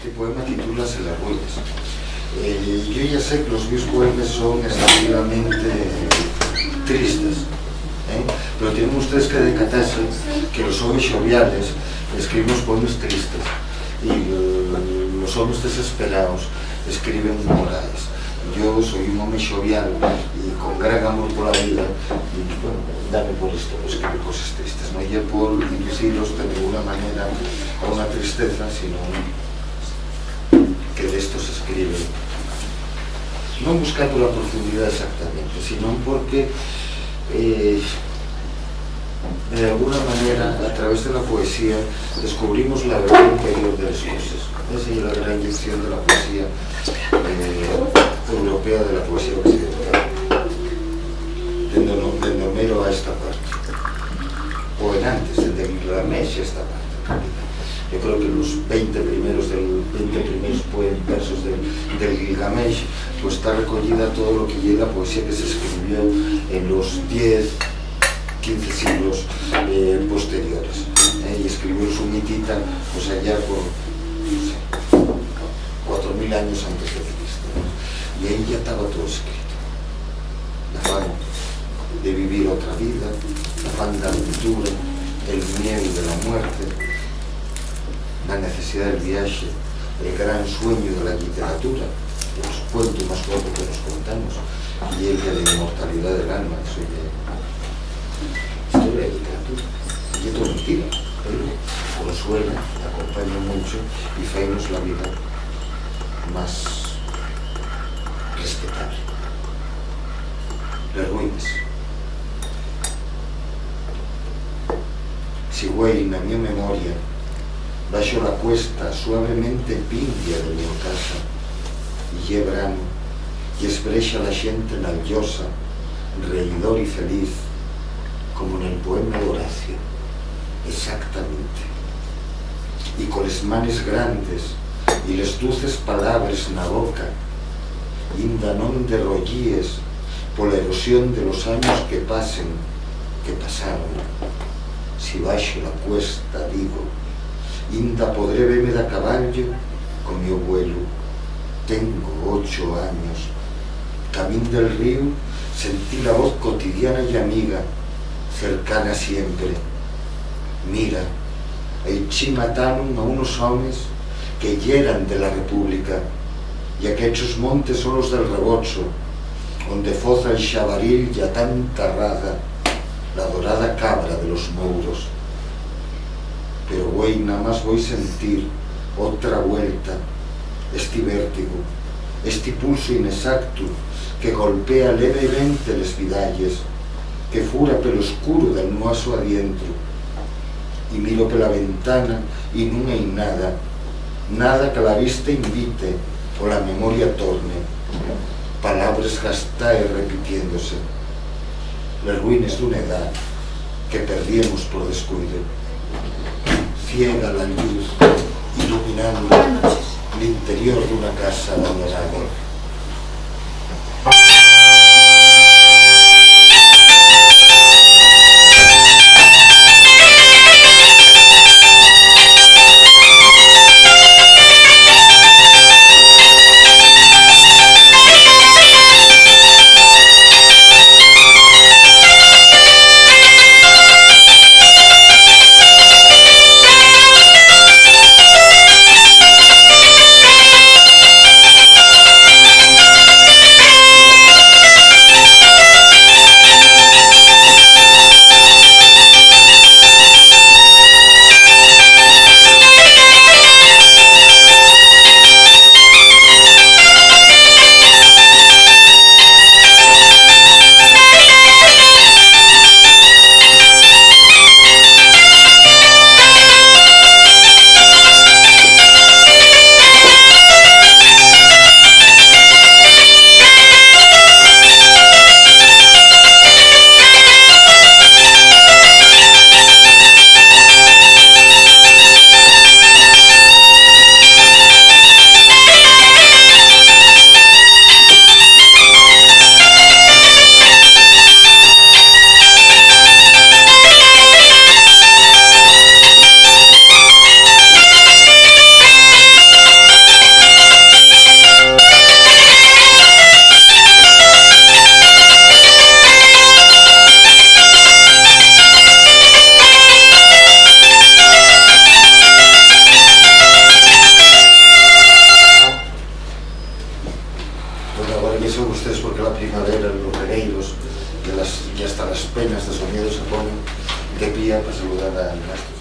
Este poema titúlase Las ruinas. Yo ya sé que los meus poemas son excesivamente tristes, pero tienen ustedes que decatarse que los hombres joviales escriben poemas tristes y los hombres desesperados escriben morais. Yo soy un hombre jovial y con gran amor por la vida y bueno, dame por esto, escribir cosas tristes, no es por induciros de ninguna manera a una tristeza, sino que de esto se escribe, no buscando la profundidad exactamente, sino porque de alguna manera a través de la poesía descubrimos la verdad interior de las cosas. Esa es la gran inyección de la poesía europea, de la poesía occidental, desde Homero a esta parte, o en antes, desde Gilgamesh a esta parte. Yo creo que los 20 primeros versos del Gilgamesh, pues está recogida todo lo que lleva la poesía que se escribió en los 10, 15 siglos posteriores. Y escribió su mitita, pues allá por, no sé, 4.000 años antes de Cristo. Y ahí ya estaba todo escrito. La afán de vivir otra vida, la afán de la aventura, el miedo de la muerte, la necesidad del viaje, el gran sueño de la literatura, de los cuentos más cortos que nos contamos, y el de la inmortalidad del alma. Eso ya historia de literatura, y esto es mentira, pero consuela, acompaña mucho y faemos la vida más respetable. Las ruinas. Si güey na mi memoria baixo la cuesta suavemente pindia de mi casa y lle verano y esbrexa la xente na llosa, reidor y feliz, como en el poema de Horacio, exactamente, y con les manes grandes y les dulces palabras na boca, inda non derrollíes pola erosión de los años que pasaron. Si baixo la cuesta, digo, inda podré verme da caballo con mi abuelo. Tengo 8 años. Camín del río, sentí la voz cotidiana y amiga, cercana siempre. Mira, eichi mataron a unos hombres que yeran de la República, y aquellos montes son los del Rebozo, donde foza el xabaril y a tanta rada, la dorada cabra de los mouros. Pero güey, nada más voy a sentir otra vuelta, este vértigo, este pulso inexacto que golpea levemente les vidalles, que fura pelo oscuro del nuaso adientro, y miro pela ventana y non hai nada, nada que la vista invite o la memoria torne, palabras gastae repitiéndose, las ruinas de una edad que perdíamos por descuido. Ciega la luz, iluminando el interior de una casa abandonada. los regueiros y hasta las peñas de Soñedo se ponen de pie para saludar al maestro.